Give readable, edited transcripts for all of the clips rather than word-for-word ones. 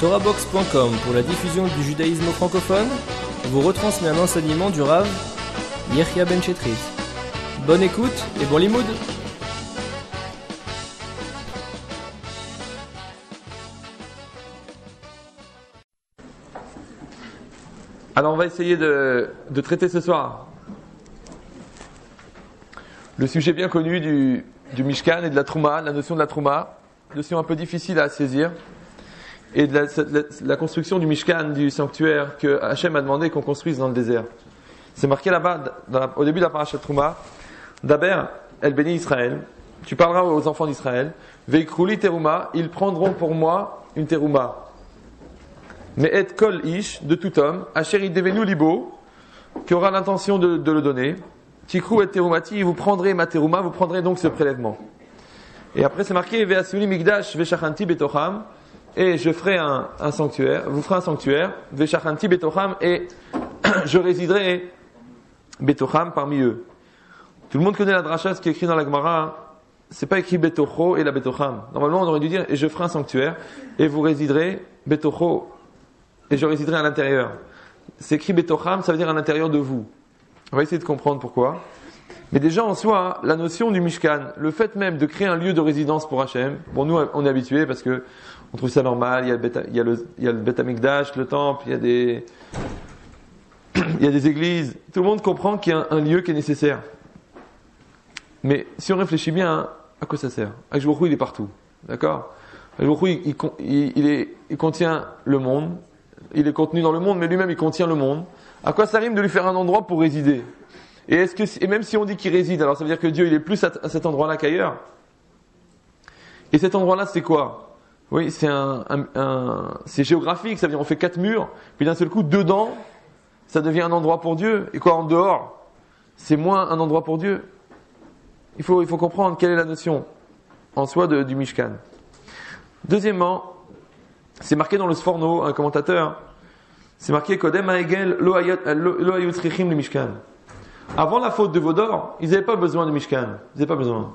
TorahBox.com pour la diffusion du judaïsme francophone vous retransmet un enseignement du Rav Yechia Ben Chetrit. Bonne écoute et bon limoud. Alors on va essayer de traiter ce soir le sujet bien connu du Mishkan et de la Trouma, la notion de la Trouma, notion un peu difficile à saisir, et de la construction du Mishkan, du sanctuaire que Hachem a demandé qu'on construise dans le désert. C'est marqué là-bas, au début de la parasha de Trouma, Daber el béni Israël, tu parleras aux enfants d'Israël, Veikrouli terouma, ils prendront pour moi une terouma. Mais et kol ish, de tout homme, Asher devenu libo, qui aura l'intention de le donner, Tikrou et terumati, vous prendrez ma terouma, vous prendrez donc ce prélèvement. Et après c'est marqué, Veasuni migdash veshachanti betocham, et je ferai un sanctuaire, vous ferez un sanctuaire, veshachanti betocham, et je résiderai betocham parmi eux. Tout le monde connaît la dracha, ce qui est écrit dans la Gemara, c'est pas écrit betocho et la betocham. Normalement on aurait dû dire, et je ferai un sanctuaire, et vous résiderez betocho, et je résiderai à l'intérieur. C'est écrit betocham, ça veut dire à l'intérieur de vous. On va essayer de comprendre pourquoi. Mais déjà en soi, la notion du Mishkan, le fait même de créer un lieu de résidence pour Hachem, bon nous on est habitués parce que on trouve ça normal, il y a le Bet HaMikdash, le temple, il y a des églises, tout le monde comprend qu'il y a un lieu qui est nécessaire. Mais si on réfléchit bien, à quoi ça sert? Akadosh Baruch Hu, il est partout, d'accord? Akadosh Baruch Hu, il contient le monde, il est contenu dans le monde, mais lui-même il contient le monde. À quoi ça rime de lui faire un endroit pour résider? Et même si on dit qu'il réside, alors ça veut dire que Dieu il est plus à cet endroit-là qu'ailleurs. Et cet endroit-là, c'est quoi? Oui, c'est c'est géographique, ça veut dire on fait 4 murs, puis d'un seul coup, dedans, ça devient un endroit pour Dieu. Et quoi, en dehors, c'est moins un endroit pour Dieu. Il faut comprendre quelle est la notion en soi du Mishkan. Deuxièmement, c'est marqué dans le Sforno, un commentateur, c'est marqué Kodem Ha'egel lo hayut tzrichim le Mishkan. Avant la faute de Vaudor, ils n'avaient pas besoin de Mishkan. Ils n'avaient pas besoin.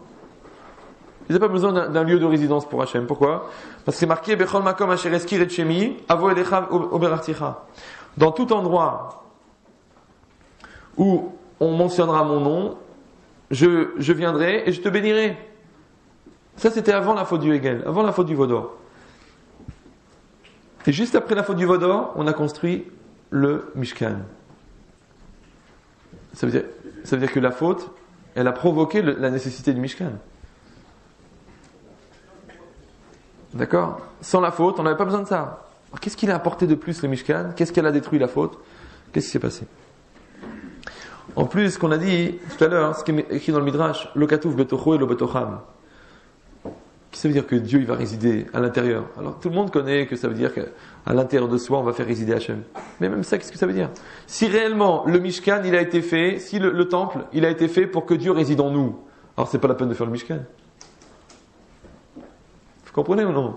Ils n'avaient pas besoin d'un lieu de résidence pour Hachem. Pourquoi? Parce que c'est marqué Bechol makom asher eskir et shemi avo elecha oberarticha. Dans tout endroit où on mentionnera mon nom, je viendrai et je te bénirai. Ça c'était avant la faute du Hegel, avant la faute du Vaudor. Et juste après la faute du Vaudor, on a construit le Mishkan. Ça veut dire que la faute, elle a provoqué la nécessité du Mishkan. D'accord? Sans la faute, on n'avait pas besoin de ça. Alors, qu'est-ce qu'il a apporté de plus le Mishkan? Qu'est-ce qu'elle a détruit la faute? Qu'est-ce qui s'est passé? En plus, ce qu'on a dit tout à l'heure, ce qui est écrit dans le Midrash, lo katuv betocho et lo betocham. Ça veut dire que Dieu il va résider à l'intérieur. Alors tout le monde connaît que ça veut dire qu'à l'intérieur de soi on va faire résider Hachem. Mais même ça, qu'est-ce que ça veut dire? Si réellement le Mishkan il a été fait, si le temple il a été fait pour que Dieu réside en nous, alors c'est pas la peine de faire le Mishkan. Vous comprenez ou non?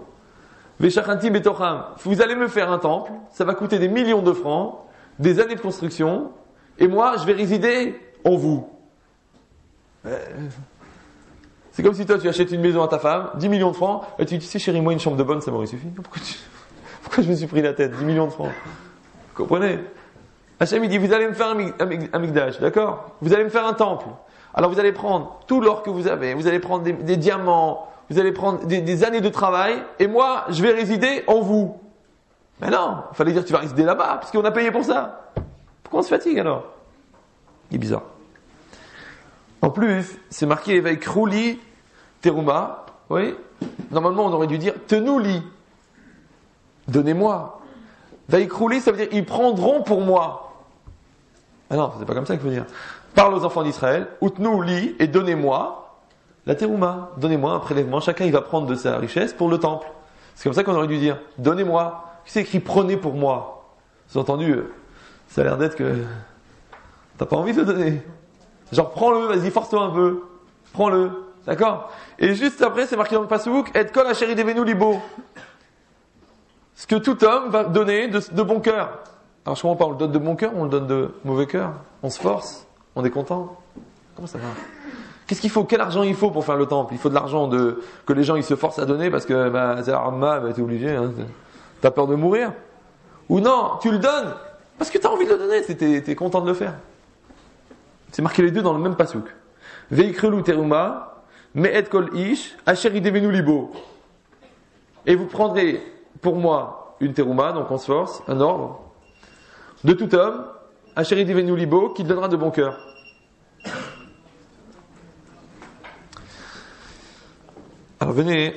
Veshachanti betocham. Vous allez me faire un temple, ça va coûter des millions de francs, des années de construction, et moi je vais résider en vous. C'est comme si toi tu achètes une maison à ta femme, 10 millions de francs, et tu dis, tu sais chérie, moi une chambre de bonne ça m'aurait suffi. Pourquoi je me suis pris la tête? 10 millions de francs. Vous comprenez? Hachem il dit, vous allez me faire un mikdash, d'accord? Vous allez me faire un temple. Alors vous allez prendre tout l'or que vous avez, vous allez prendre des diamants, vous allez prendre des années de travail, et moi je vais résider en vous. Mais non, il fallait dire tu vas résider là-bas, parce qu'on a payé pour ça. Pourquoi on se fatigue alors? Il est bizarre. En plus, c'est marqué Veikrouli teruma. Oui. Normalement, on aurait dû dire Tenouli. Donnez-moi. Veikrouli, ça veut dire ils prendront pour moi. Ah non, c'est pas comme ça qu'il faut dire. Parle aux enfants d'Israël, Utnouli et donnez-moi la teruma. Donnez-moi un prélèvement. Chacun il va prendre de sa richesse pour le temple. C'est comme ça qu'on aurait dû dire donnez-moi. C'est écrit prenez pour moi. Vous avez entendu? Ça a l'air d'être que t'as pas envie de le donner. Genre, prends-le, vas-y, force-toi un peu. Prends-le. D'accord? Et juste après, c'est marqué dans le Passouk, et kol asher devenu libo. Ce que tout homme va donner de bon cœur. Alors, je comprends pas, on le donne de bon cœur ou on le donne de mauvais cœur? On se force? On est content? Comment ça va? Qu'est-ce qu'il faut? Quel argent il faut pour faire le temple? Il faut de l'argent que les gens ils se forcent à donner parce que, c'est Arma, t'es obligé, hein. T'as peur de mourir? Ou non, tu le donnes parce que t'as envie de le donner, t'es content de le faire. C'est marqué les deux dans le même pasouk. Veikrelu teruma, me'et kol ish, asher idevenu libo. Et vous prendrez pour moi une teruma, donc on se force, un ordre, de tout homme, asher idevenu libo, qui te donnera de bon cœur. Alors venez,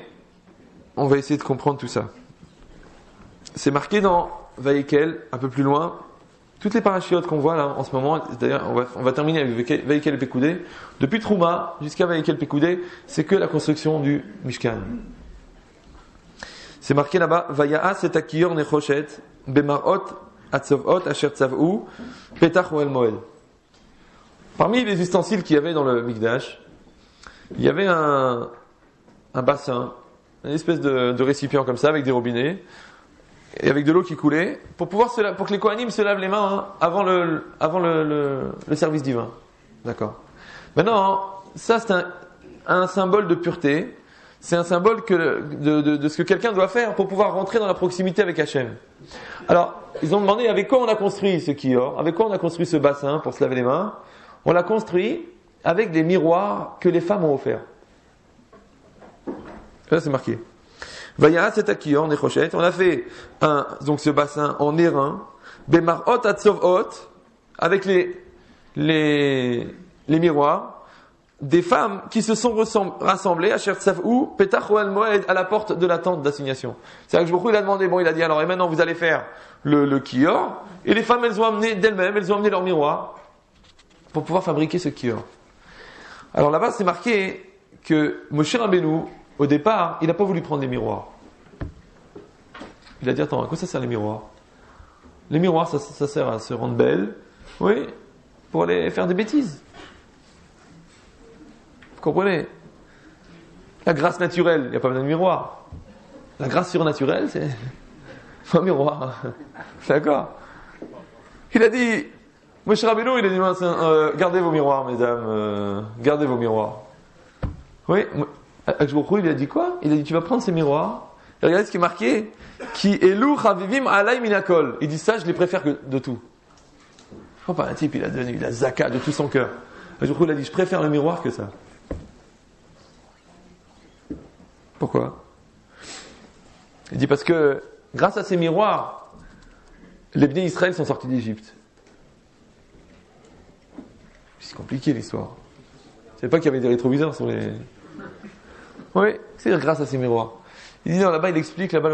on va essayer de comprendre tout ça. C'est marqué dans Vaïkel, un peu plus loin, toutes les parachiotes qu'on voit là en ce moment, d'ailleurs on va terminer avec Vaïkel et Pekoudé, depuis Trouma jusqu'à Vaïkel Pekoudé, c'est que la construction du Mishkan. C'est marqué là-bas, Vayaas et Akiyor Nechoshet, Bemarot, Atzovot, Asher Tzavou, Petach Oel Moed. Parmi les ustensiles qu'il y avait dans le Mikdash, il y avait un bassin, une espèce de récipient comme ça avec des robinets et avec de l'eau qui coulait pour que les Kohanim se lavent les mains avant le service divin. D'accord. Maintenant, ça c'est un symbole de pureté. C'est un symbole de ce que quelqu'un doit faire pour pouvoir rentrer dans la proximité avec Hachem. Alors, ils ont demandé avec quoi on a construit ce kior, avec quoi on a construit ce bassin pour se laver les mains. On l'a construit avec des miroirs que les femmes ont offerts. Là, c'est marqué. Vaya c'est akior nechoshet. On a fait donc ce bassin en airain, bemarot atzovot, avec les miroirs, des femmes qui se sont rassemblées à Asher Tzavou, Petach Oel Moed, à la porte de la tente d'assignation. C'est-à-dire que il a demandé, il a dit alors, et maintenant vous allez faire le kior, et les femmes elles ont amené d'elles-mêmes, elles ont amené leur miroir pour pouvoir fabriquer ce kior. Alors là-bas c'est marqué que Moshe Rabbeinu, au départ, il n'a pas voulu prendre les miroirs. Il a dit, attends, à quoi ça sert les miroirs? Les miroirs, ça sert à se rendre belle, oui, pour aller faire des bêtises. Vous comprenez? La grâce naturelle, il n'y a pas besoin de miroir. La grâce surnaturelle, c'est un miroir. D'accord? Il a dit, Moshe Rabbeinu, il a dit, gardez vos miroirs, mesdames, gardez vos miroirs. Oui, Akshbourou, il a dit quoi? Il a dit, tu vas prendre ces miroirs. Et regardez ce qui est marqué. Qui elu chavivim alay minakol. Il dit ça, je les préfère que de tout. Je crois pas un type, il a donné la zaka de tout son cœur. Akshbourou, il a dit, je préfère le miroir que ça. Pourquoi? Il dit parce que, grâce à ces miroirs, les Bnei Israël sont sortis d'Égypte. C'est compliqué l'histoire. Je savais pas qu'il y avait des rétroviseurs sur les... Oui, c'est grâce à ces miroirs. Il dit non, là-bas, il explique, là-bas,